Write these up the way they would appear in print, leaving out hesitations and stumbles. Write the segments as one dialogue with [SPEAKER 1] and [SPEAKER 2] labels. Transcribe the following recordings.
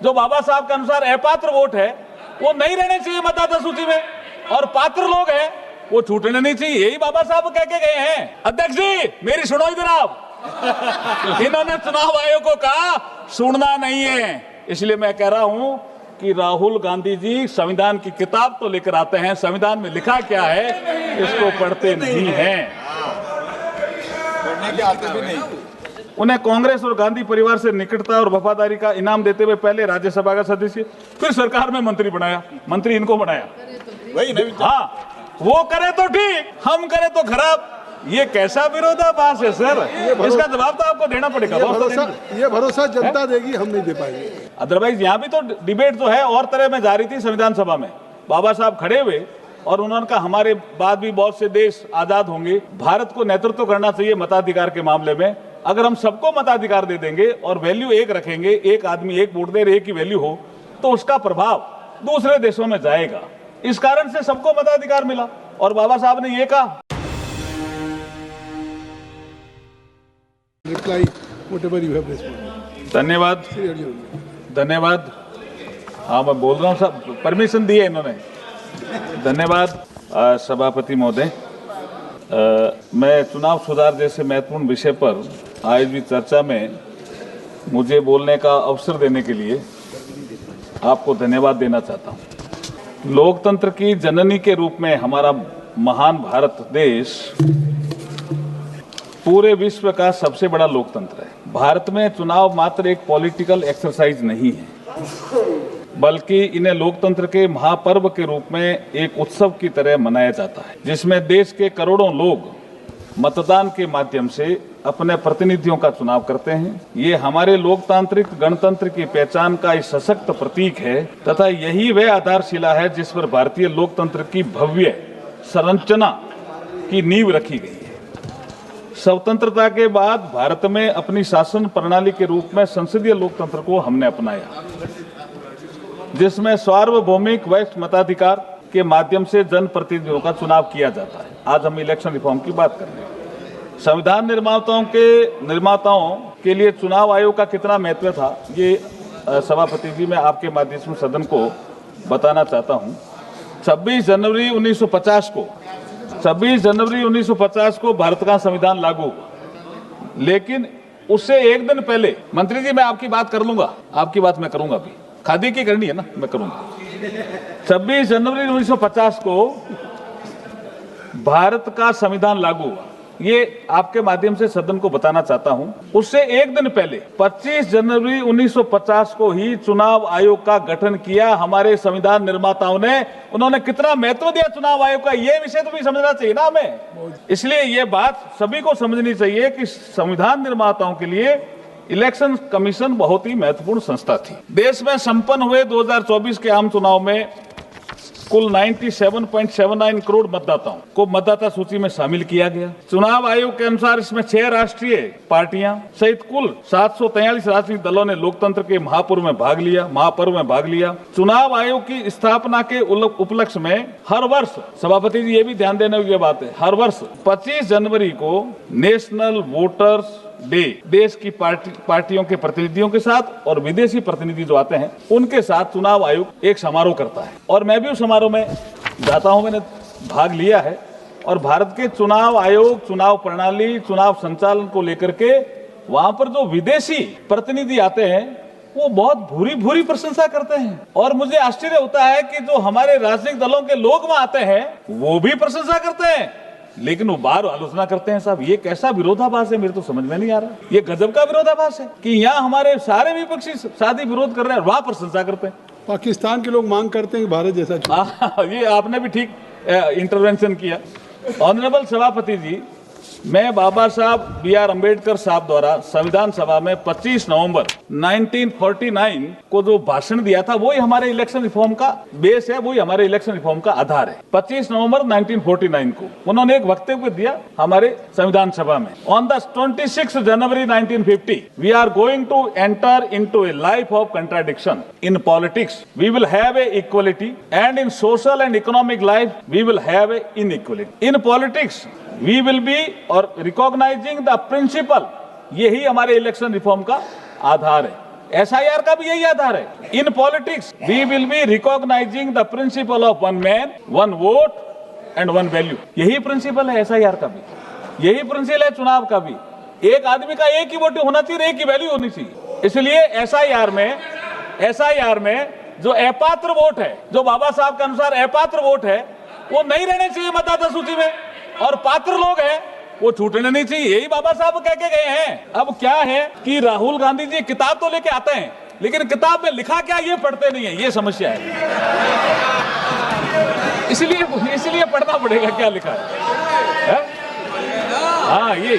[SPEAKER 1] जो बाबा साहब के अनुसार अपात्र वोट है वो नहीं रहने चाहिए मतदाता सूची में, और पात्र लोग हैं वो छूटने नहीं चाहिए। यही बाबा साहब कह के गए हैं। अध्यक्ष जी मेरी सुनो इधर आप। इन्होंने चुनाव आयोग को कहा सुनना नहीं है, इसलिए मैं कह रहा हूं कि राहुल गांधी जी संविधान की किताब तो लेकर आते हैं, संविधान में लिखा क्या है इसको पढ़ते नहीं हैं,
[SPEAKER 2] पढ़ने के आते भी नहीं।
[SPEAKER 1] उन्हें कांग्रेस और गांधी परिवार से निकटता और वफादारी का इनाम देते हुए पहले राज्यसभा का सदस्य, फिर सरकार में मंत्री बनाया, मंत्री इनको बनाया।
[SPEAKER 2] वही नहीं,
[SPEAKER 1] हाँ वो करे तो ठीक, हम करे तो खराब। ये कैसा विरोधाभास है सर? इसका जवाब तो आपको देना पड़ेगा।
[SPEAKER 3] ये भरोसा जनता देगी, हम नहीं दे पाएंगे।
[SPEAKER 1] अदरवाइज यहाँ भी तो डिबेट जो है और तरह में जा रही थी संविधान सभा में। बाबा साहब खड़े हुए और उन्होंने कहा हमारे बाद भी बहुत से देश आजाद होंगे, भारत को नेतृत्व करना चाहिए मताधिकार के मामले में। अगर हम सबको मताधिकार दे देंगे और वैल्यू एक रखेंगे, एक आदमी एक वोट दे, एक ही वैल्यू हो, तो उसका प्रभाव दूसरे देशों में जाएगा। इस कारण से सबको मताधिकार मिला और बाबा साहब ने ये कहा।
[SPEAKER 3] Reply whatever you have respond.
[SPEAKER 1] धन्यवाद धन्यवाद। हाँ मैं बोल रहा हूँ सब परमिशन दी है इन्होंने। धन्यवाद सभापति महोदय। मैं चुनाव सुधार जैसे महत्वपूर्ण विषय पर आयोजित चर्चा में मुझे बोलने का अवसर देने के लिए आपको धन्यवाद देना चाहता हूँ। लोकतंत्र की जननी के रूप में हमारा महान भारत देश पूरे विश्व का सबसे बड़ा लोकतंत्र है। भारत में चुनाव मात्र एक पॉलिटिकल एक्सरसाइज नहीं है, बल्कि इन्हें लोकतंत्र के महापर्व के रूप में एक उत्सव की तरह मनाया जाता है, जिसमें देश के करोड़ों लोग मतदान के माध्यम से अपने प्रतिनिधियों का चुनाव करते हैं। ये हमारे लोकतांत्रिक गणतंत्र की पहचान का एक सशक्त प्रतीक है तथा यही वह आधारशिला है जिस पर भारतीय लोकतंत्र की भव्य संरचना की नींव रखी गई है। स्वतंत्रता के बाद भारत में अपनी शासन प्रणाली के रूप में संसदीय लोकतंत्र को हमने अपनाया, जिसमें सार्वभौमिक वरिष्ठ मताधिकार के माध्यम से जनप्रतिनिधियों का चुनाव किया जाता है। आज हम इलेक्शन रिफॉर्म की बात कर रहे हैं। संविधान निर्माताओं के लिए चुनाव आयोग का कितना महत्व था, ये सभापति जी मैं आपके माध्यम से सदन को बताना चाहता हूँ। 26 जनवरी 1950 को भारत का संविधान लागू हुआ, लेकिन उससे एक दिन पहले, मंत्री जी मैं आपकी बात कर लूंगा, आपकी बात मैं करूंगा अभी, खादी की करनी है ना, मैं करूंगा। 26 जनवरी 1950 को भारत का संविधान लागू हुआ, ये आपके माध्यम से सदन को बताना चाहता हूं। उससे एक दिन पहले 25 जनवरी 1950 को ही चुनाव आयोग का गठन किया हमारे संविधान निर्माताओं ने। उन्होंने कितना महत्व दिया चुनाव आयोग का, ये विषय तो भी समझना चाहिए ना हमें। इसलिए ये बात सभी को समझनी चाहिए कि संविधान निर्माताओं के लिए इलेक्शन कमीशन बहुत ही महत्वपूर्ण संस्था थी। देश में संपन्न हुए 2024 के आम चुनाव में कुल 97.79 करोड़ मतदाताओं को मतदाता सूची में शामिल किया गया। चुनाव आयोग के अनुसार इसमें 6 राष्ट्रीय पार्टियां सहित कुल 743 राजनीतिक दलों ने लोकतंत्र के महापर्व में भाग लिया। चुनाव आयोग की स्थापना के उपलक्ष्य में हर वर्ष, सभापति जी ये भी ध्यान देने की बात है, हर वर्ष 25 जनवरी को नेशनल वोटर्स डे देश की पार्टियों के प्रतिनिधियों के साथ और विदेशी प्रतिनिधि जो आते हैं उनके साथ चुनाव आयोग एक समारोह करता है, और मैं भी उस समारोह में जाता हूं, मैंने भाग लिया है। और भारत के चुनाव आयोग, चुनाव प्रणाली, चुनाव संचालन को लेकर के वहां पर जो विदेशी प्रतिनिधि आते हैं वो बहुत भूरी प्रशंसा करते हैं, और मुझे आश्चर्य होता है कि जो हमारे राजनीतिक दलों के लोग वहां आते हैं वो भी प्रशंसा करते हैं, लेकिन वो बाहर आलोचना करते हैं। साहब ये कैसा विरोधाभास है, मेरे तो समझ में नहीं आ रहा। ये गजब का विरोधाभास है कि यहाँ हमारे सारे विपक्षी शादी विरोध कर रहे हैं, वहां प्रशंसा करते हैं।
[SPEAKER 3] पाकिस्तान के लोग मांग करते हैं कि भारत जैसा।
[SPEAKER 1] ये आपने भी ठीक इंटरवेंशन किया। ऑनरेबल सभापति जी, मैं बाबा साहब B.R. अम्बेडकर साहब द्वारा संविधान सभा में 25 नवंबर 1949 को जो भाषण दिया था वही हमारे इलेक्शन रिफॉर्म का बेस है, वही हमारे इलेक्शन रिफॉर्म का आधार है। 25 नवंबर 1949 को उन्होंने एक वक्तव्य दिया हमारे संविधान सभा में। On the 26 January 1950 we are going to enter into a life of contradiction in politics we will have a equality and in social and economic life we will have a inequality. In politics we will be और recognizing the principle, यही हमारे election reform का आधार है। SIR का भी यही आधार है। In politics we will be recognizing the principle of one man one vote and one value. यही प्रिंसिपल है SIR का भी, यही प्रिंसिपल है चुनाव का भी। एक आदमी का एक ही वोट होना चाहिए, एक ही वैल्यू होनी चाहिए। इसलिए SIR में जो अपात्र वोट है, जो बाबा साहब के अनुसार अपात्र वोट है, वो नहीं रहने चाहिए मतदाता सूची में, और पात्र लोग हैं वो छूटने नहीं चाहिए। यही बाबा साहब कह के गए हैं। अब क्या है कि राहुल गांधी जी किताब तो लेके आते हैं, लेकिन किताब में लिखा क्या ये पढ़ते नहीं है, ये समस्या है। इसलिए पढ़ना पड़ेगा क्या लिखा है? हाँ, ये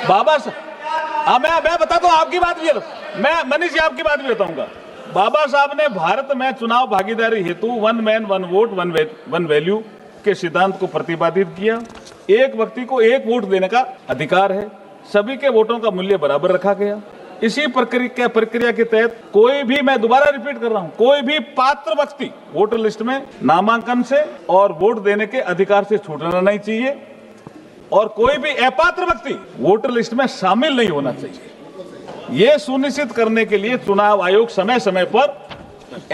[SPEAKER 1] बाबा साहब, मैं बताता हूँ आपकी बात भी, मैं मनीष जी आपकी बात भी बताऊंगा। बाबा साहब ने भारत में चुनाव भागीदारी हेतु one man one vote one value के सिद्धांत को प्रतिपादित किया। एक व्यक्ति को एक वोट देने का अधिकार है, सभी के वोटों का मूल्य बराबर रखा गया। इसी प्रक्रिया के तहत कोई भी, मैं दोबारा रिपीट कर रहा हूं, कोई भी पात्र व्यक्ति वोटर लिस्ट में नामांकन से और वोट देने के अधिकार से छूटना नहीं चाहिए, और कोई भी अपात्र व्यक्ति वोटर लिस्ट में शामिल नहीं होना चाहिए। ये सुनिश्चित करने के लिए चुनाव आयोग समय समय पर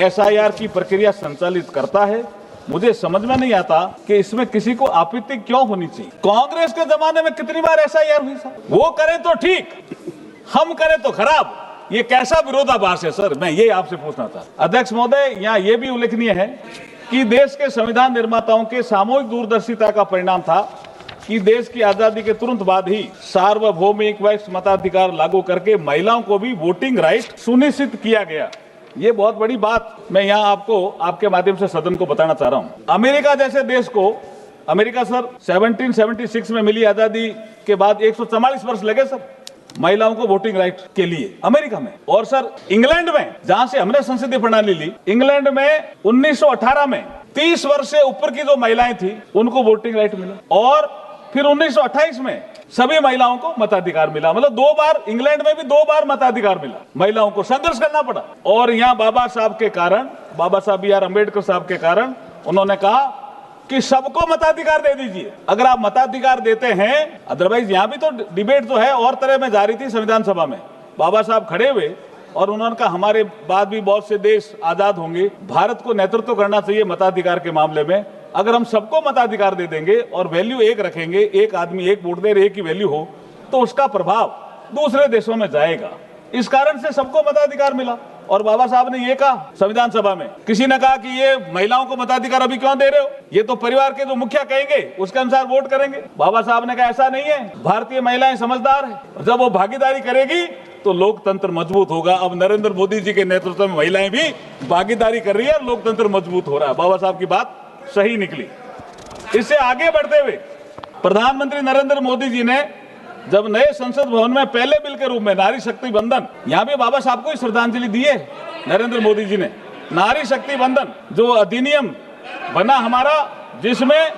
[SPEAKER 1] SIR की प्रक्रिया संचालित करता है। मुझे समझ में नहीं आता कि इसमें किसी को आपत्ति क्यों होनी चाहिए। कांग्रेस के जमाने में कितनी बार SIR हुई सर? वो करें तो ठीक, हम करें तो खराब। ये कैसा विरोधाभास है सर? मैं ये आपसे पूछना था। अध्यक्ष महोदय, यहाँ ये भी उल्लेखनीय है कि देश के संविधान निर्माताओं के सामूहिक दूरदर्शिता का परिणाम था कि देश की आजादी के तुरंत बाद ही सार्वभौमिक वैश्विक मताधिकार लागू करके महिलाओं को भी वोटिंग राइट सुनिश्चित किया गया। ये बहुत बड़ी बात मैं यहाँ आपको आपके माध्यम से सदन को बताना चाह रहा हूँ। अमेरिका जैसे देश को, अमेरिका सर 1776 में मिली आजादी के बाद 144 वर्ष लगे सर महिलाओं को वोटिंग राइट के लिए अमेरिका में। और सर इंग्लैंड में, जहां से हमने संसदीय प्रणाली ली, इंग्लैंड में 1918 में 30 वर्ष से ऊपर की जो महिलाएं थी उनको वोटिंग राइट मिला, और फिर 1928 में सभी महिलाओं को मताधिकार मिला। मतलब 2 बार, इंग्लैंड में भी 2 बार मताधिकार मिला। महिलाओं को संघर्ष करना पड़ा, और यहाँ बाबा साहब के कारण, बाबा साहब BR अम्बेडकर साहब के कारण उन्होंने कहा कि सबको मताधिकार दे दीजिए। अगर आप मताधिकार देते हैं, अदरवाइज यहाँ भी तो डिबेट जो है और तरह में जारी थी संविधान सभा में। बाबा साहब खड़े हुए और उन्होंने कहा हमारे बाद भी बहुत से देश आजाद होंगे, भारत को नेतृत्व करना चाहिए मताधिकार के मामले में। अगर हम सबको मताधिकार दे देंगे और वैल्यू एक रखेंगे, एक आदमी एक वोट दे, एक ही वैल्यू हो, तो उसका प्रभाव दूसरे देशों में जाएगा। इस कारण से सबको मताधिकार मिला। और बाबा साहब ने ये कहा संविधान सभा में, किसी ने कहा कि ये महिलाओं को मताधिकार अभी क्यों दे रहे हो, ये तो परिवार के जो मुखिया कहेंगे उसके अनुसार वोट करेंगे। बाबा साहब ने कहा ऐसा नहीं है, भारतीय महिलाएं समझदार है, जब वो भागीदारी करेगी तो लोकतंत्र मजबूत होगा। अब नरेंद्र मोदी जी के नेतृत्व में महिलाएं भी भागीदारी कर रही है, लोकतंत्र मजबूत हो रहा है। बाबा साहब की बात सही निकली। इससे आगे बढ़ते हुए प्रधानमंत्री नरेंद्र मोदी जी ने जब नए संसद भवन में पहले बिल के रूप में नारी शक्ति बंधन, यहाँ भी बाबा साहब को ही श्रद्धांजलि दी है नरेंद्र मोदी जी ने। नारी शक्ति बंधन जो अधिनियम बना हमारा, जिसमें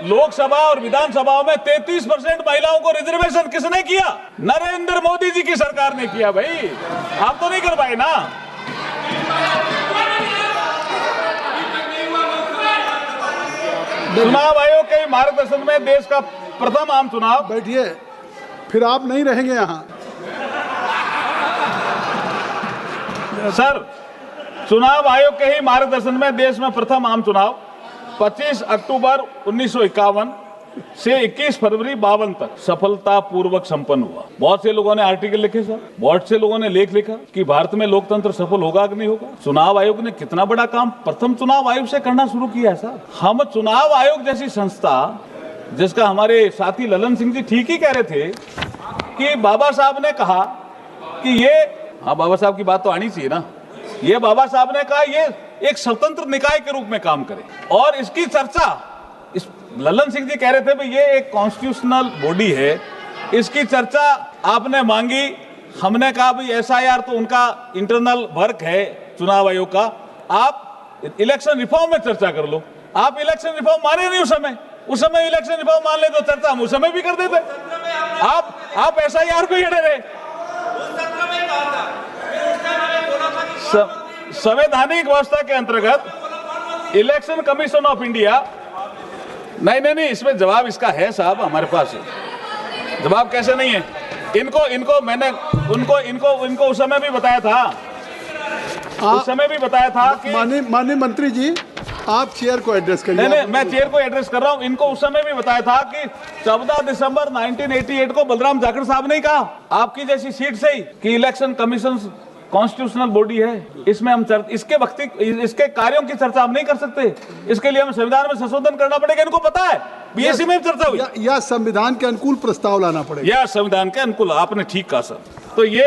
[SPEAKER 1] लोकसभा और विधानसभाओं में 33% महिलाओं को रिजर्वेशन किसने किया? नरेंद्र मोदी जी की सरकार ने किया। भाई आप तो नहीं कर पाए ना। चुनाव आयोग के मार्गदर्शन में देश का प्रथम आम चुनाव।
[SPEAKER 3] बैठिए, फिर आप नहीं रहेंगे यहाँ।
[SPEAKER 1] सर, चुनाव आयोग के ही मार्गदर्शन में देश में प्रथम आम चुनाव 25 अक्टूबर 1951 से 21 फरवरी 52 तक सफलतापूर्वक संपन्न हुआ। बहुत से लोगों ने आर्टिकल लिखे सर, बहुत से लोगों ने लेख लिखा कि भारत में लोकतंत्र सफल होगा कि नहीं होगा। चुनाव आयोग ने कितना बड़ा काम प्रथम चुनाव आयोग से करना शुरू किया है सर। हम चुनाव आयोग जैसी संस्था, जिसका हमारे साथी ललन सिंह जी ठीक ही कह रहे थे कि बाबा साहब ने कहा कि ये, हाँ बाबा साहब की बात तो आनी चाहिए ना, ये बाबा साहब ने कहा ये एक स्वतंत्र निकाय के रूप में काम करे, और इसकी चर्चा, इस ललन सिंह जी कह रहे थे भाई ये एक कॉन्स्टिट्यूशनल बॉडी है, इसकी चर्चा आपने मांगी। हमने कहा भाई SIR तो उनका इंटरनल वर्क है चुनाव आयोग का, आप इलेक्शन रिफॉर्म में चर्चा कर लो। आप इलेक्शन रिफॉर्म माने नहीं उस समय इलेक्शन रिफॉर्म मान ले तो चर्चा हम उस समय भी कर देते। आप SIR को ही अड़े रहे। संवैधानिक व्यवस्था के अंतर्गत इलेक्शन कमीशन ऑफ इंडिया, नहीं, इसमें जवाब इसका है साहब हमारे पास है। जवाब कैसे नहीं है? इनको मैंने इनको उस समय भी बताया था, उस समय भी बताया था कि
[SPEAKER 3] माननीय मंत्री जी, आप चेयर को एड्रेस करिए।
[SPEAKER 1] नहीं, मैं चेयर को एड्रेस कर रहा हूं। इनको उस समय भी बताया था कि 14 दिसंबर 1988 को बलराम जाखड़ साहब ने कहा आपकी जैसी सीट से ही कि इलेक्शन कमीशन कॉन्स्टिट्यूशनल बॉडी है, इसमें हम इसके कार्यों की चर्चा हम नहीं कर सकते, इसके लिए हमें संविधान में संशोधन करना पड़ेगा। इनको पता है, बीएससी में चर्चा हुई,
[SPEAKER 3] या संविधान के अनुकूल प्रस्ताव लाना पड़ेगा,
[SPEAKER 1] या संविधान के अनुकूल। आपने ठीक कहा सर। तो ये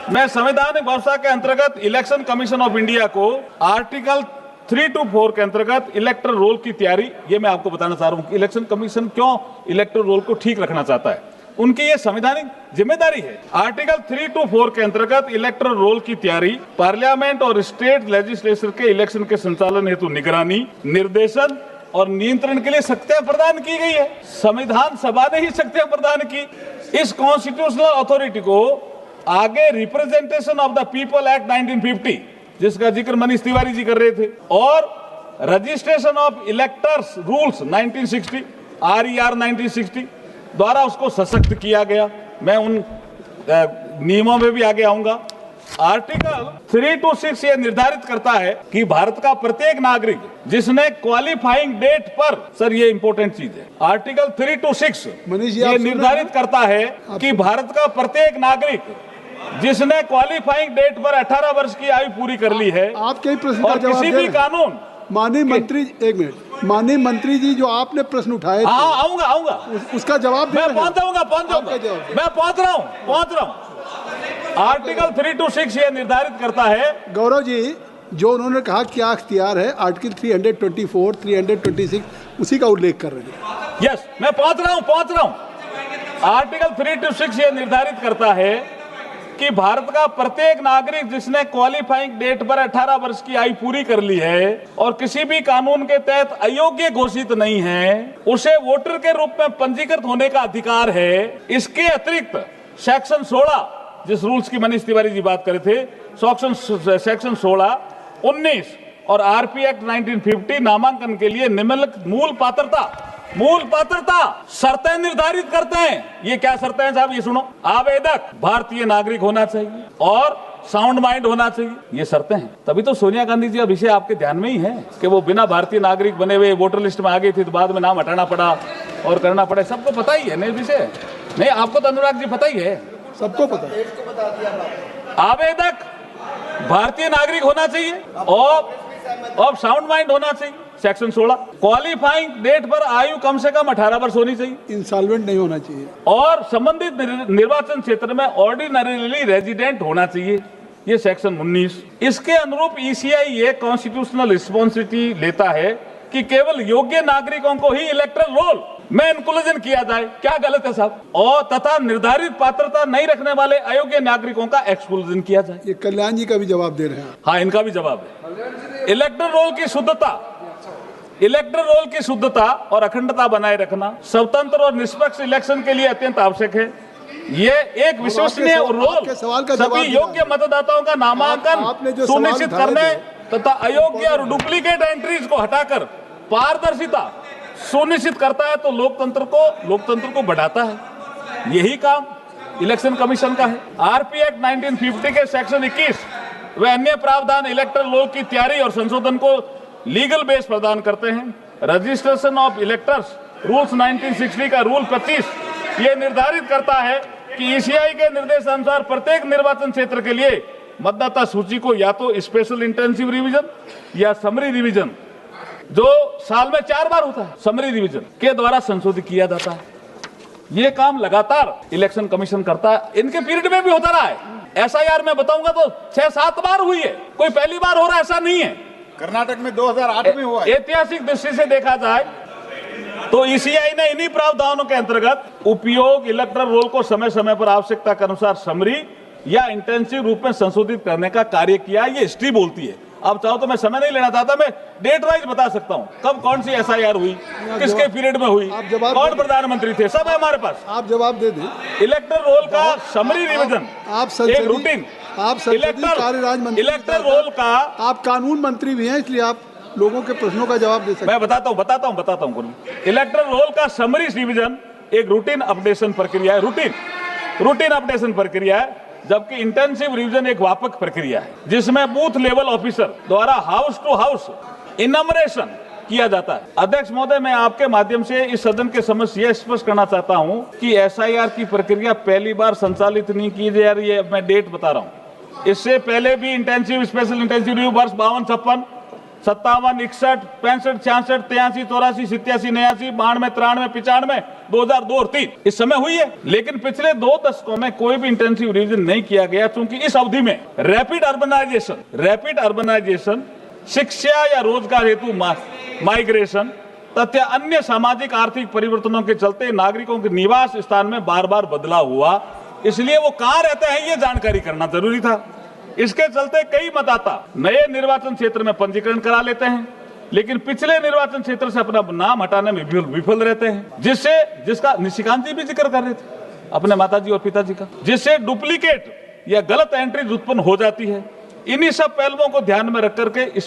[SPEAKER 1] मैं संवैधानिक व्यवस्था के अंतर्गत इलेक्शन कमीशन ऑफ इंडिया को आर्टिकल 3 to 4 के अंतर्गत इलेक्टोरल रोल की तैयारी, ये मैं आपको बताना चाह रहा हूं कि इलेक्शन कमीशन क्यों इलेक्टोरल रोल को ठीक रखना चाहता है। उनकी ये संवैधानिक जिम्मेदारी है। आर्टिकल 3 to 4 के अंतर्गत इलेक्टोरल रोल की तैयारी पार्लियामेंट और स्टेट लेजिस्लेचर के इलेक्शन के संचालन हेतु निगरानी, निर्देशन और नियंत्रण के लिए शक्तियां प्रदान की गई है। संविधान सभा ने ही शक्तियां प्रदान की। इस कॉन्स्टिट्यूशनल अथॉरिटी को आगे representation of the people act 1950, जिसका जिक्र मनीष तिवारी जी कर रहे थे, और registration of electors rules 1960 RER 1960 द्वारा उसको सशक्त किया गया। मैं उन नियमों में भी आगे आऊंगा। आर्टिकल 3 to 6 ये निर्धारित करता है कि भारत का प्रत्येक नागरिक जिसने क्वालिफाइंग डेट पर, सर ये इंपॉर्टेंट चीज है, आर्टिकल 3 to 6 ये निर्धारित करता है कि भारत का प्रत्येक नागरिक जिसने क्वालिफाइंग डेट पर 18 वर्ष की आयु पूरी कर ली है,
[SPEAKER 3] आपके प्रश्न का
[SPEAKER 1] और
[SPEAKER 3] जवाब
[SPEAKER 1] किसी भी कानून,
[SPEAKER 3] माननीय मंत्री, एक मिनट, माननीय मंत्री जी जो आपने प्रश्न उठाए,
[SPEAKER 1] हाँ आऊंगा
[SPEAKER 3] उसका जवाब
[SPEAKER 1] मैं पहुंच जाऊंगा, मैं पहुंच रहा हूं। आर्टिकल 3 to 6 ये निर्धारित करता है,
[SPEAKER 3] गौरव जी, जो उन्होंने कहा क्या अख्तियार है, आर्टिकल 324, 326 उसी का उल्लेख कर रहे हैं।
[SPEAKER 1] यस, मैं पहुंच रहा हूं। आर्टिकल 3 to 6 ये निर्धारित करता है कि भारत का प्रत्येक नागरिक जिसने क्वालिफाइंग डेट पर 18 वर्ष की आयु पूरी कर ली है और किसी भी कानून के तहत अयोग्य घोषित नहीं है, उसे वोटर के रूप में पंजीकृत होने का अधिकार है। इसके अतिरिक्त सेक्शन 16, जिस रूल्स की मनीष तिवारी जी बात कर रहे थे, सेक्शन 16, 19 और RP एक्ट 1950 नामांकन के लिए निम्नलिखित मूल पात्रता शर्तें निर्धारित करते हैं। ये क्या शर्तें हैं साहब, ये सुनो। आवेदक भारतीय नागरिक होना चाहिए और साउंड माइंड होना चाहिए, ये शर्तें हैं। तभी तो सोनिया गांधी जी, अब विषय आपके ध्यान में ही है कि वो बिना भारतीय नागरिक बने हुए वोटर लिस्ट में आ गई थी, तो बाद में नाम हटाना पड़ा और करना पड़ा। सबको पता ही है नहीं विषय, नहीं आपको तो अनुराग जी पता ही है,
[SPEAKER 3] सबको पता है।
[SPEAKER 1] आवेदक भारतीय नागरिक होना चाहिए और साउंड माइंड होना चाहिए। सेक्शन 16, क्वालिफाइंग डेट पर आयु कम से कम 18 वर्ष होनी चाहिए,
[SPEAKER 3] इंसॉल्वेंट नहीं होना चाहिए,
[SPEAKER 1] और संबंधित निर्वाचन क्षेत्र में ऑर्डिनरीली रेजिडेंट होना चाहिए। ये सेक्शन 19। इसके अनुरूप ECI ये कॉन्स्टिट्यूशनल रिस्पॉन्सिबिलिटी लेता है कि केवल योग्य नागरिकों को ही इलेक्टोरल रोल में इंक्लूजन किया जाए। क्या गलत है साहब? और तथा निर्धारित पात्रता नहीं रखने वाले अयोग्य नागरिकों का एक्सक्लूजन किया जाए।
[SPEAKER 3] ये कल्याण जी का भी जवाब दे रहे हैं।
[SPEAKER 1] हाँ, इनका भी जवाब है। इलेक्टोरल रोल की शुद्धता और अखंडता बनाए रखना स्वतंत्र और निष्पक्ष इलेक्शन के लिए अत्यंत आवश्यक है। ये एक विश्वसनीय रोल सभी योग्य मतदाताओं का नामांकन सुनिश्चित करने तथा अयोग्य और डुप्लीकेट एंट्रीज को हटाकर पारदर्शिता सुनिश्चित करता है, तो लोकतंत्र को बढ़ाता है। यही काम इलेक्शन कमीशन का है। RP एक्ट 1950 के सेक्शन 21 व अन्य प्रावधान इलेक्टोरल रोल की तैयारी और संशोधन को लीगल बेस प्रदान करते हैं। रजिस्ट्रेशन ऑफ इलेक्टर्स रूल्स 1960 का रूल 25 ये निर्धारित करता है कि ECI के निर्देशानुसार प्रत्येक निर्वाचन क्षेत्र के लिए मतदाता सूची को या तो स्पेशल इंटेंसिव रिवीजन या समरी रिवीजन, जो साल में 4 बार होता है, समरी रिवीजन के द्वारा संशोधित किया जाता है। ये काम लगातार इलेक्शन कमीशन करता है। इनके पीरियड में भी होता रहा है। SIR में बताऊंगा तो 6-7 बार हुई है, कोई पहली बार हो रहा है ऐसा नहीं है।
[SPEAKER 2] कर्नाटक में 2008 में हुआ है।
[SPEAKER 1] ऐतिहासिक दृष्टि से देखा जाए तो ECI ने इन्हीं प्रावधानों के अंतर्गत उपयोग इलेक्टोरल रोल को समय समय पर आवश्यकता के अनुसार समरी या इंटेंसिव रूप में संशोधित करने का कार्य किया। ये हिस्ट्री बोलती है। आप चाहो तो मैं समय नहीं लेना चाहता, मैं डेट वाइज बता सकता हूँ कब कौन सी SIR हुई, किसके पीरियड में हुई, कौन प्रधानमंत्री थे, सब है हमारे पास।
[SPEAKER 3] आप जवाब दे दें।
[SPEAKER 1] इलेक्टोरल रोल का समरी रिवीजन, एक रूटीन,
[SPEAKER 3] आप
[SPEAKER 1] इलेक्टोरल रोल का,
[SPEAKER 3] आप कानून मंत्री भी हैं, इसलिए आप लोगों के प्रश्नों का जवाब दे सकते हैं।
[SPEAKER 1] मैं बताता हूँ। इलेक्टोरल रोल का समरी रिवीजन एक रूटीन अपडेशन प्रक्रिया है, रूटीन अपडेशन प्रक्रिया है, जबकि इंटेंसिव रिवीजन एक व्यापक प्रक्रिया है जिसमें बूथ लेवल ऑफिसर द्वारा हाउस टू हाउस इनमरेशन किया जाता है। अध्यक्ष महोदय, मैं आपके माध्यम से इस सदन के समक्ष यह स्पष्ट करना चाहता हूं कि एसआईआर की प्रक्रिया पहली बार संचालित नहीं की जा रही है। मैं डेट बता रहा हूं, इससे पहले भी इंटेंसिव स्पेशल इंटेंसिव रिव्यू वर्ष 52, 56, 57, 61, 65, 66, 83, 84, 87, 89, 92, 93, 95, 2002 और 3 इस समय हुई है। लेकिन पिछले 2 दशकों में कोई भी इंटेंसिव रिवीजन नहीं किया गया, क्योंकि इस अवधि में रैपिड अर्बनाइजेशन, शिक्षा या रोजगार हेतु माइग्रेशन तथा अन्य सामाजिक आर्थिक परिवर्तनों के चलते नागरिकों के निवास स्थान में बार बार बदलाव हुआ, इसलिए वो कहां रहते हैं ये जानकारी करना जरूरी था। इसके चलते कई मतदाता नए निर्वाचन क्षेत्र में पंजीकरण करा लेते हैं, लेकिन पिछले निर्वाचन क्षेत्र से अपना नाम हटाने में विफल रहते हैं, जिसका निशिकांत जी भी जिक्र कर रहे थे अपने माताजी और पिताजी का, जिससे डुप्लीकेट या गलत एंट्रीज उत्पन्न हो जाती है। इन्हीं सब पहलुओं को ध्यान में रख करके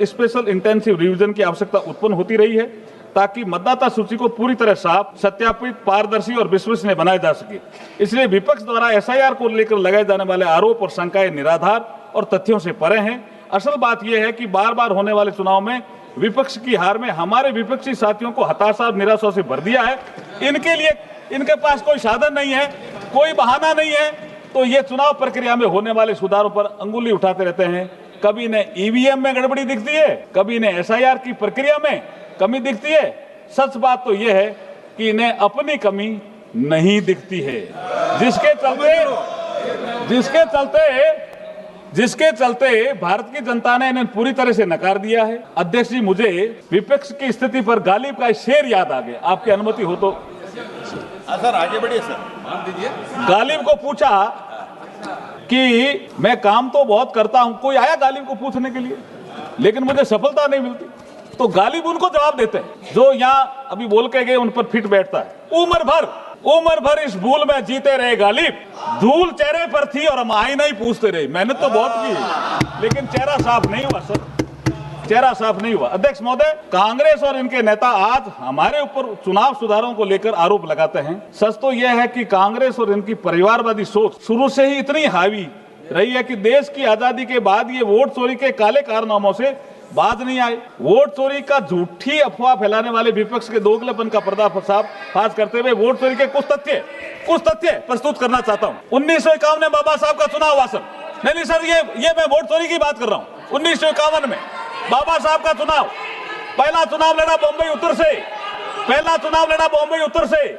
[SPEAKER 1] स्पेशल इंटेंसिव रिवीजन की आवश्यकता उत्पन्न होती रही है, ताकि मतदाता सूची को पूरी तरह साफ, सत्यापित, पारदर्शी और विश्वसनीय बनाया जा सके। इसलिए विपक्ष द्वारा एसआईआर को लेकर लगाए जाने वाले आरोप और शंकाएं निराधार और तथ्यों से परे हैं। असल बात यह है कि बार बार होने वाले चुनाव में विपक्ष की हार में हमारे विपक्षी साथियों को हताशा और निराशा से भर दिया है। इनके पास कोई साधन नहीं है, कोई बहाना नहीं है, तो ये चुनाव प्रक्रिया में होने वाले सुधारों पर अंगुली उठाते रहते हैं। कभी इन्हें ईवीएम में गड़बड़ी दिखती है, कभी इन्हें एसआईआर की प्रक्रिया में कमी दिखती है। सच बात तो यह है कि इन्हें अपनी कमी नहीं दिखती है, जिसके चलते भारत की जनता ने इन्हें पूरी तरह से नकार दिया है। अध्यक्ष जी, मुझे विपक्ष की स्थिति पर गालिब का शेर याद आ गया, आपकी अनुमति हो तो।
[SPEAKER 2] सर आगे बढ़िए सर।
[SPEAKER 1] गालिब को पूछा कि मैं काम तो बहुत करता हूं, कोई आया गालिब को पूछने के लिए, लेकिन मुझे सफलता नहीं मिलती, तो गालिब उनको जवाब देते हैं जो यहाँ अभी बोल के गए, उन पर फिट बैठता है। उम्र भर इस भूल में जीते रहे गालिब, धूल चेहरे पर थी और हम आईना ही पूछते रहे। मेहनत तो बहुत की, लेकिन चेहरा साफ नहीं हुआ सर, चेहरा साफ नहीं हुआ। अध्यक्ष महोदय, कांग्रेस और इनके नेता आज हमारे ऊपर चुनाव सुधारों को लेकर आरोप लगाते हैं। सच तो यह है कि कांग्रेस और इनकी परिवारवादी सोच शुरू से ही इतनी हावी रही है कि देश की आजादी के बाद ये वोट चोरी के काले कारनामों से बाज नहीं आए। वोट चोरी का झूठी अफवाह फैलाने वाले विपक्ष के दोगलेपन का पर्दाफाश करते हुए वोट चोरी के कुछ तथ्य प्रस्तुत करना चाहता हूँ। 1951 में बाबा साहब का चुनाव हुआ सर। नहीं सर, ये मैं वोट चोरी की बात कर रहा हूँ। 1951 में बाबा साहब का चुनाव, पहला चुनाव लड़ा बॉम्बे उत्तर से।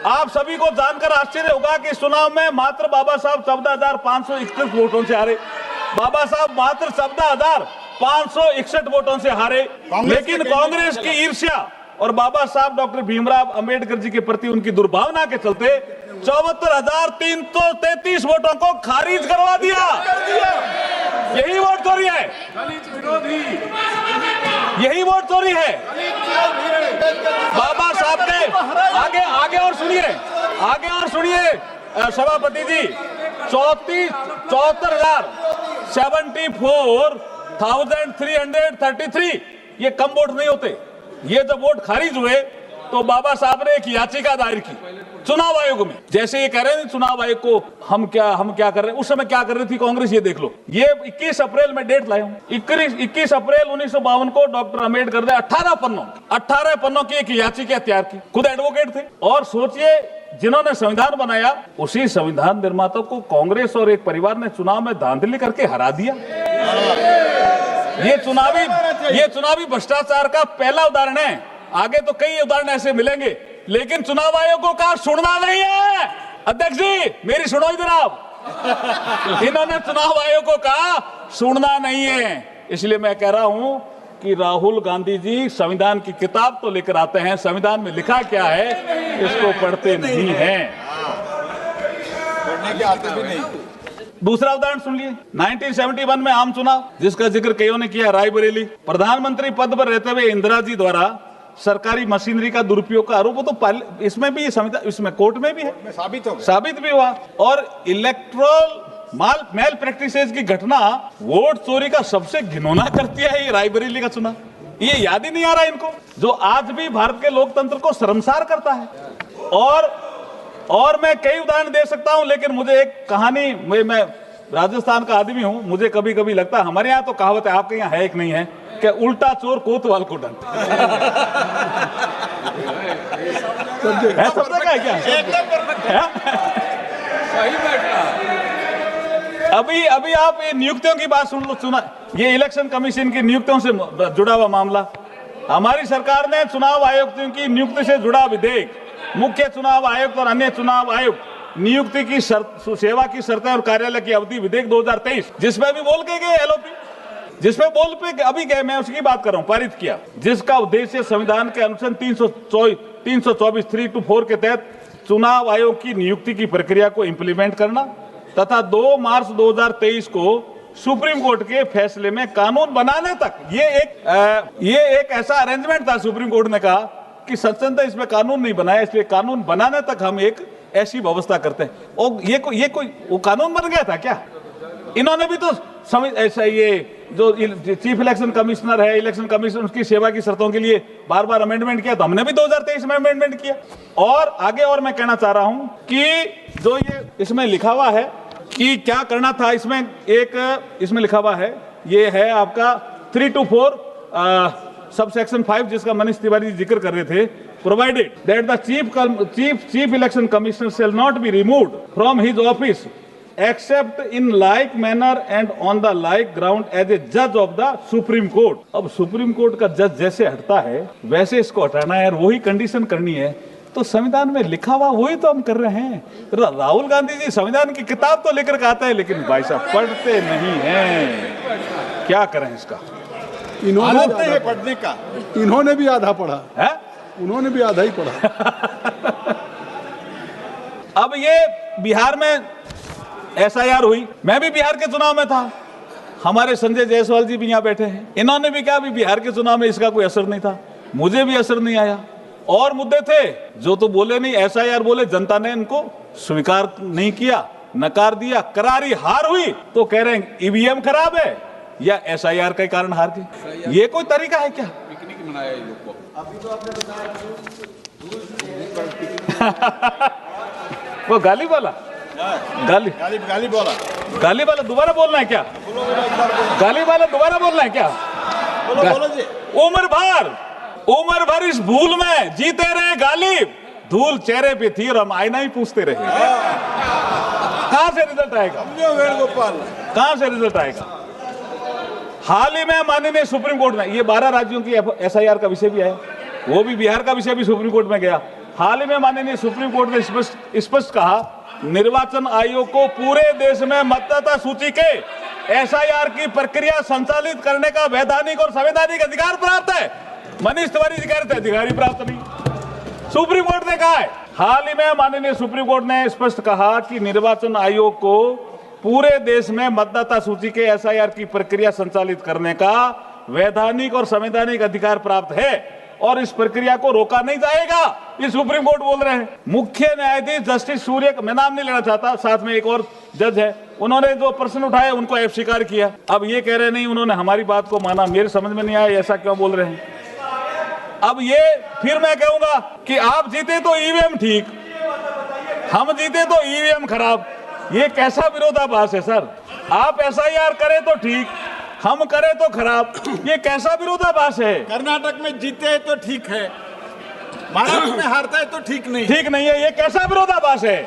[SPEAKER 1] आप सभी को जानकर आश्चर्य होगा कि इस चुनाव में मात्र बाबा साहब 14,561 वोटों से हारे। बाबा साहब मात्र 14,561 वोटों से हारे, लेकिन कांग्रेस की ईर्ष्या और बाबा साहब डॉक्टर भीमराव अंबेडकर जी के प्रति उनकी दुर्भावना के चलते 74,333 वोटों को खारिज करवा दिया। यही वोट चोरी है, यही वोट चोरी है। बाबा साहब ने आगे और सुनिए सभापति जी, 74,333 ये कम वोट नहीं होते। ये जब वोट खारिज हुए तो बाबा साहब ने एक याचिका दायर की चुनाव आयोग में। जैसे ये कह रहे हैं चुनाव आयोग को हम क्या कर रहे हैं, उस समय क्या कर रही थी कांग्रेस, ये देख लो। ये 21 अप्रैल में डेट लाया हूं, 21 अप्रैल 1952 को डॉक्टर अम्बेडकर ने 18 पन्नों की एक याचिका तैयार की, खुद एडवोकेट थे। और सोचिए, जिन्होंने संविधान बनाया उसी संविधान निर्माता को कांग्रेस और एक परिवार ने चुनाव में धांधली करके हरा दिया। ये चुनावी भ्रष्टाचार का पहला उदाहरण है। आगे तो कई उदाहरण ऐसे मिलेंगे, लेकिन चुनाव आयोग का सुनना नहीं है। अध्यक्ष जी, मेरी सुनो इधर आप। इन्होंने चुनाव आयोग का सुनना नहीं है। इसलिए मैं कह रहा हूं कि राहुल गांधी जी संविधान की किताब तो लेकर आते हैं, संविधान में लिखा क्या है इसको पढ़ते नहीं हैं,
[SPEAKER 2] पढ़ने के आते भी नहीं।
[SPEAKER 1] दूसरा उदाहरण सुन लिए, 1971 में आम चुनाव जिसका जिक्र कईयों ने किया, रायबरेली। प्रधानमंत्री पद पर रहते हुए इंदिरा जी द्वारा सरकारी मशीनरी का दुरुपयोग का आरोप तो इसमें भी इसमें कोर्ट में भी है, साबित भी हुआ। और इलेक्ट्रोल मेल प्रैक्टिसेस की घटना वोट चोरी का सबसे घिनौना करती है ये रायबरेली का चुनाव। ये याद ही नहीं आ रहा इनको, जो आज भी भारत के लोकतंत्र को शर्मसार करता है। और मैं कई उदाहरण दे सकता हूं, लेकिन मुझे एक कहानी, मैं राजस्थान का आदमी हूं, मुझे कभी कभी लगता है हमारे यहाँ तो कहावत है, आपके यहाँ है कि नहीं है, कि उल्टा चोर कोतवाल को डंट। है सब जगह है क्या? अभी आप ये नियुक्तियों की बात सुना, ये इलेक्शन कमीशन की नियुक्तियों से जुड़ा हुआ मामला, हमारी सरकार ने चुनाव आयुक्तों की नियुक्ति से जुड़ा विधेयक, मुख्य चुनाव आयुक्त और अन्य चुनाव आयुक्त नियुक्ति की सेवा की शर्तें और कार्यालय की अवधि विधेयक 2023, जिसमें भी बोल के गए एलओपी, जिसमें बोल पे अभी गए, मैं उसकी बात कर रहा हूं, पारित किया, जिसका उद्देश्य संविधान के अनुच्छेद 324 3-4 के तहत चुनाव आयोग की नियुक्ति की प्रक्रिया को इंप्लीमेंट करना तथा 2 मार्च 2023 को सुप्रीम कोर्ट के फैसले में कानून बनाने तक, ये एक ऐसा अरेंजमेंट था, सुप्रीम कोर्ट ने कहा कि सच्चंदा इसमें कानून नहीं बनाया, इसलिए कानून बनाने तक हम एक ऐसी व्यवस्था करते हैं। और ये कोई वो कानून बन गया था क्या? इन्होंने भी तो ऐसा, ये जो चीफ इलेक्शन कमिश्नर है, इलेक्शन कमीशन, उसकी सेवा की शर्तों के लिए बार बार अमेंडमेंट किया, तो हमने भी 2023 में अमेंडमेंट किया। और आगे और मैं कहना चाह रहा हूं कि जो ये इसमें लिखा हुआ है कि क्या करना था, इसमें लिखा हुआ है, ये है आपका 3 to 4 सब सेक्शन 5, जिसका मनीष तिवारी जी जिक्र कर रहे थे, provided that the chief election commissioner shall not be removed from his office except in like manner and on the like ground as a जज ऑफ द सुप्रीम कोर्ट। अब supreme court का जज जैसे हटता है वैसे इसको हटाना है, और वही कंडीशन करनी है, तो संविधान में लिखा हुआ वही तो हम कर रहे हैं। राहुल गांधी जी संविधान की किताब तो लेकर आते हैं, लेकिन भाई साहब पढ़ते नहीं हैं, क्या करें इसका?
[SPEAKER 2] इन्होंने पढ़ने का,
[SPEAKER 3] इन्होंने भी आधा पढ़ा
[SPEAKER 1] है,
[SPEAKER 3] उन्होंने भी आधा ही पढ़ा।
[SPEAKER 1] अब ये बिहार में एसआईआर हुई, मैं भी बिहार के चुनाव में था, हमारे संजय जायसवाल जी भी यहाँ बैठे हैं, इन्होंने भी कहा भी बिहार के चुनाव में इसका कोई असर नहीं था, मुझे भी असर नहीं आया। और मुद्दे थे जो तो बोले नहीं, एसआईआर बोले, जनता ने इनको स्वीकार नहीं किया, नकार दिया, करारी हार हुई, तो कह रहे हैं ईवीएम खराब है या एसआईआर के कारण हार गए। ये कोई तरीका है क्या?
[SPEAKER 2] पिकनिक मनाया इन लोग को। अभी तो आपने
[SPEAKER 1] वो गाली वाला,
[SPEAKER 2] गाली
[SPEAKER 1] वाला दोबारा बोलना है क्या? गाली वाला दोबारा बोलना है क्या?
[SPEAKER 2] बोलो जी।
[SPEAKER 1] उम्र भर इस भूल में जीते रहे गालिब, धूल चेहरे पे थी और हम आईना ही पूछते रहे। कहां से रिजल्ट आएगा?
[SPEAKER 2] वेणुगोपाल,
[SPEAKER 1] कहां से रिजल्ट आएगा? हाल ही में माननीय सुप्रीम कोर्ट ने, ये 12 राज्यों की एसआईआर का विषय भी है, वो भी बिहार का विषय भी सुप्रीम कोर्ट में गया। हाल ही में माननीय सुप्रीम कोर्ट ने स्पष्ट कहा, निर्वाचन आयोग को पूरे देश में मतदाता सूची के एसआईआर की प्रक्रिया संचालित करने का वैधानिक और संवैधानिक अधिकार प्राप्त है। मनीष तिवारी जी कह रहे थे अधिकारी प्राप्त नहीं, सुप्रीम कोर्ट ने कहा है। हाल ही में माननीय सुप्रीम कोर्ट ने स्पष्ट कहा कि निर्वाचन आयोग को पूरे देश में मतदाता सूची के एसआईआर की प्रक्रिया संचालित करने का वैधानिक और संवैधानिक अधिकार प्राप्त है और इस प्रक्रिया को रोका नहीं जाएगा, ये सुप्रीम कोर्ट बोल रहे हैं। मुख्य न्यायाधीश जस्टिस सूर्य, मैं नाम नहीं लेना चाहता, साथ में एक और जज है, उन्होंने जो प्रश्न उठाए उनको अस्वीकार किया। अब ये कह रहे नहीं उन्होंने हमारी बात को माना, मेरे समझ में नहीं आया ऐसा क्यों बोल रहे हैं। अब ये फिर मैं कहूंगा कि आप जीते तो ईवीएम ठीक, हम जीते तो ईवीएम खराब, ये कैसा विरोधाभास है सर? आप एसआईआर करें तो ठीक, हम करें तो खराब, ये कैसा विरोधाभास है?
[SPEAKER 2] कर्नाटक में जीते है तो ठीक है, महाराष्ट्र में हारता है तो ठीक नहीं
[SPEAKER 1] है, ये कैसा विरोधाभास है?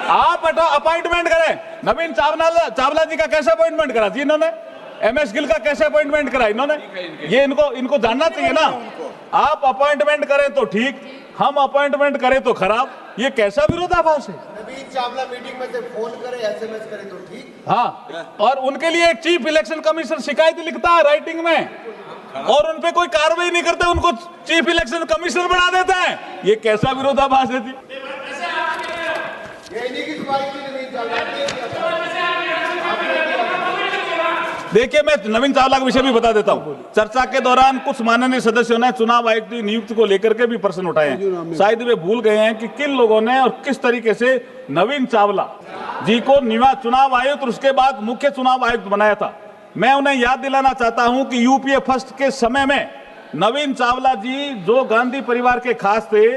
[SPEAKER 1] आप अपॉइंटमेंट करें, नवीन चावला जी का कैसे अपॉइंटमेंट करा जी इन्होंने, एमएस गिल का कैसे अपॉइंटमेंट करा इन्होंने, ये इनको जानना चाहिए ना। आप अपॉइंटमेंट करें तो ठीक, हम अपॉइंटमेंट करें तो खराब, ये कैसा विरोधाभास है?
[SPEAKER 4] नवीन चावला मीटिंग में से फोन करे, एसएमएस करे तो ठीक।
[SPEAKER 1] हाँ, और उनके लिए एक चीफ इलेक्शन कमीशन शिकायत लिखता है राइटिंग में और उन पे कोई कार्रवाई नहीं करते, उनको चीफ इलेक्शन कमिश्नर बना देते हैं, ये कैसा विरोधाभास है जी? देखिए, मैं नवीन चावला का विषय भी बता देता हूं। चर्चा के दौरान कुछ माननीय सदस्यों ने चुनाव आयुक्त की नियुक्ति को लेकर के भी प्रश्न उठाए हैं। शायद वे भूल गए हैं कि किन लोगों ने और किस तरीके से नवीन चावला जी को चुनाव आयुक्त और उसके बाद मुख्य चुनाव आयुक्त बनाया था। मैं उन्हें याद दिलाना चाहता हूं कि यूपीए फर्स्ट के समय में नवीन चावला जी, जो गांधी परिवार के खास थे,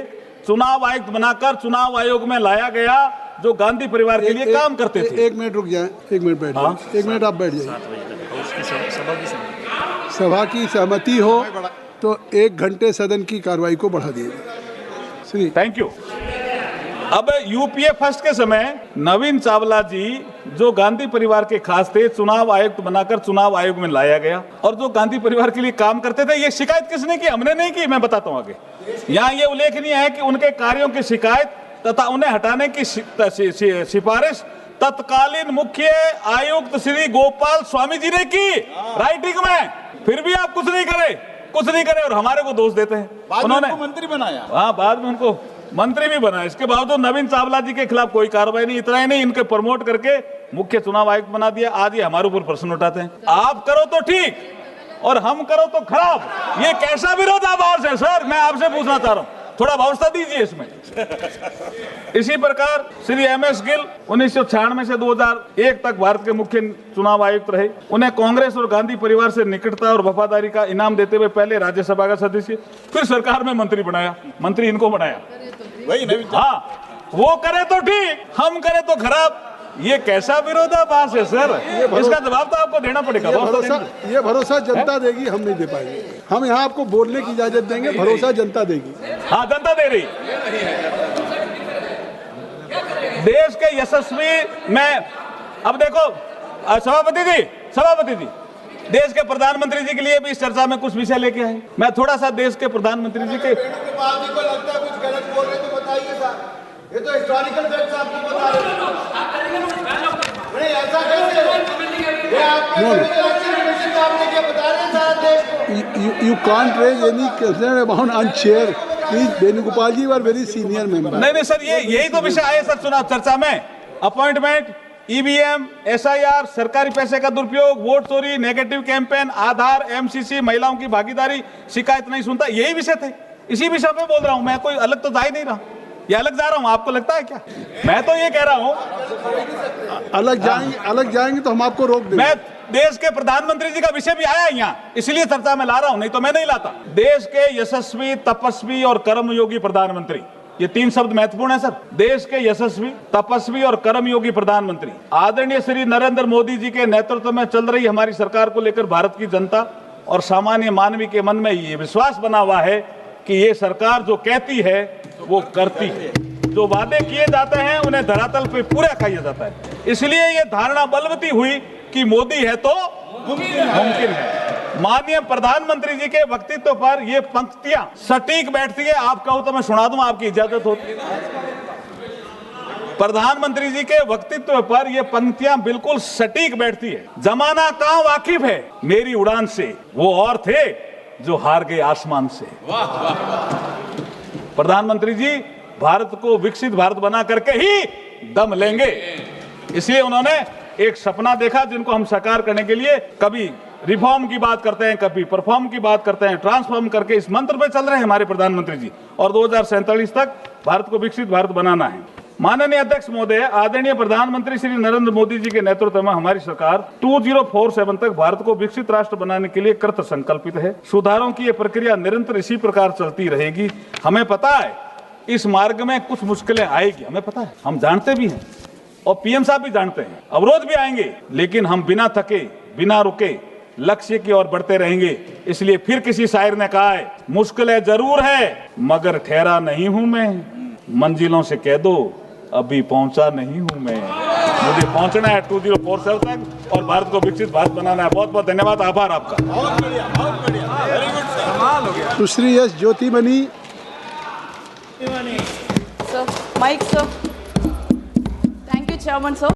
[SPEAKER 1] चुनाव आयुक्त बनाकर चुनाव आयोग में लाया गया, जो गांधी परिवार के लिए काम करते थे।
[SPEAKER 3] एक मिनट रुक जाए, एक मिनट बैठ जाइए, एक मिनट आप बैठ जाइए। सभा की सहमति हो तो 1 घंटे सदन की कार्रवाई को बढ़ा दिया श्री।
[SPEAKER 1] Thank you. अब यूपीए फर्स्ट के समय नवीन चावला जी, जो गांधी परिवार के खास थे, चुनाव आयुक्त बनाकर चुनाव आयोग में लाया गया, और जो गांधी परिवार के लिए काम करते थे। ये शिकायत किसने की? हमने नहीं की, मैं बताता हूँ आगे। यहाँ ये उल्लेखनीय है कि उनके कार्यों की शिकायत तथा उन्हें हटाने की सिफारिश तत्कालीन मुख्य आयुक्त श्री गोपाल स्वामी जी ने की राइटिंग में। फिर भी आप कुछ नहीं करे और हमारे को दोष देते हैं। उन्होंने
[SPEAKER 2] मंत्री बनाया,
[SPEAKER 1] हाँ, बाद में उनको मंत्री भी बनाया। इसके बावजूद नवीन चावला जी के खिलाफ कोई कार्रवाई नहीं। इतना ही नहीं, इनके प्रमोट करके मुख्य चुनाव आयुक्त बना दिया। आज ये हमारे ऊपर प्रश्न उठाते हैं। आप करो तो ठीक और हम करो तो खराब। ये कैसा विरोधाभास है सर? मैं आपसे पूछना चाह रहा हूँ, थोड़ा व्यवस्था दीजिए इसमें। इसी प्रकार श्री MS गिल 1996 से 2001 तक भारत के मुख्य चुनाव आयुक्त रहे। उन्हें कांग्रेस और गांधी परिवार से निकटता और वफादारी का इनाम देते हुए पहले राज्यसभा का सदस्य, फिर सरकार में मंत्री बनाया। मंत्री इनको बनाया।
[SPEAKER 2] वही नवीन।
[SPEAKER 1] हाँ, वो करे तो ठीक, हम करे तो खराब। ये कैसा विरोधाभास है सर? इसका जवाब तो आपको देना पड़ेगा।
[SPEAKER 3] ये भरोसा जनता देगी, हम नहीं दे पाएंगे। हम यहाँ आपको बोलने की इजाजत देंगे, भरोसा जनता देगी।
[SPEAKER 1] हाँ, जनता दे रही। देश के यशस्वी में अब देखो सभापति जी देश के प्रधानमंत्री जी के लिए भी इस चर्चा में कुछ विषय लेके आए। मैं थोड़ा सा देश के प्रधानमंत्री जी के
[SPEAKER 4] वेणुगोपाल जी को लगता है कुछ गलत बोल रहे तो बताइए सर। ये तो हिस्टोरिकल फैक्ट्स आपको बता रहे हैं। नहीं, ऐसा कैसे? ये आपके आपने क्या बता रहे हैं सारा देश को?
[SPEAKER 3] You can't raise any concern about on chair. Please, Venugopal ji are very senior member.
[SPEAKER 1] नहीं सर, यही तो विषय आए सर चुनाव चर्चा में। अपॉइंटमेंट, EVM, SIR, सरकारी पैसे का दुरुपयोग, वोट चोरी, नेगेटिव कैंपेन, आधार, MCC, महिलाओं की भागीदारी, शिकायत नहीं सुनता, यही विषय थे। इसी विषय पे बोल रहा हूं मैं, कोई अलग तो जा ही नहीं रहा। ये अलग जा रहा हूं, आपको लगता है क्या? मैं तो ये कह रहा हूं
[SPEAKER 3] अलग जाएंगे तो हम आपको रोक देंगे।
[SPEAKER 1] मैं देश के प्रधानमंत्री जी का विषय भी आया यहाँ, इसलिए चर्चा में ला रहा हूं, नहीं तो मैं नहीं लाता। देश के यशस्वी, तपस्वी और कर्मयोगी प्रधानमंत्री, ये 3 शब्द महत्वपूर्ण है सर। देश के यशस्वी, तपस्वी और कर्मयोगी प्रधानमंत्री आदरणीय श्री नरेंद्र मोदी जी के नेतृत्व में चल रही हमारी सरकार को लेकर भारत की जनता और सामान्य मानवी के मन में ये विश्वास बना हुआ है कि ये सरकार जो कहती है वो करती है। जो वादे किए जाते हैं उन्हें धरातल पे पूरा किया जाता है। इसलिए ये धारणा बलवती हुई कि मोदी है तो मुमकिन है। माननीय प्रधानमंत्री जी के वक्तव्य पर ये पंक्तियां सटीक बैठती है। आप कहो तो मैं सुना दूं, आपकी इजाजत हो? प्रधानमंत्री जी के वक्तव्य पर ये पंक्तियां बिल्कुल सटीक बैठती है। जमाना कहां वाकिफ है मेरी उड़ान से, वो और थे जो हार गए आसमान से। प्रधानमंत्री जी भारत को विकसित भारत बना करके ही दम लेंगे। इसलिए उन्होंने एक सपना देखा जिनको हम साकार करने के लिए कभी रिफॉर्म की बात करते हैं, कभी परफॉर्म की बात करते हैं, ट्रांसफॉर्म करके इस मंत्र पे चल रहे हैं हमारे प्रधानमंत्री जी। और 2047 तक भारत को विकसित भारत बनाना है। माननीय अध्यक्ष महोदय, आदरणीय प्रधानमंत्री श्री नरेंद्र मोदी जी के नेतृत्व में हमारी सरकार 2047 तक भारत को विकसित राष्ट्र बनाने के लिए कृत संकल्पित है। सुधारों की ये प्रक्रिया निरंतर इसी प्रकार चलती रहेगी। हमें पता है इस मार्ग में कुछ मुश्किलें आएगी, हमें पता है, हम जानते भी हैं और PM साहब भी जानते हैं, अवरोध भी आएंगे, लेकिन हम बिना थके बिना रुके लक्ष्य की ओर बढ़ते रहेंगे। इसलिए फिर किसी शायर ने कहा है, मुश्किलें जरूर है मगर ठहरा नहीं हूं मैं, मंजिलों से कह दो अभी पहुंचा नहीं हूं मैं। मुझे पहुंचना है 2047 तक और भारत को विकसित भारत बनाना है। बहुत बहुत धन्यवाद, आभार आपका।
[SPEAKER 2] बहुत बढ़िया, वेरी गुड सर, कमाल हो गया।
[SPEAKER 3] Sushri S Jothimani.
[SPEAKER 5] Sir, Mike, sir. Thank you, Chairman, sir.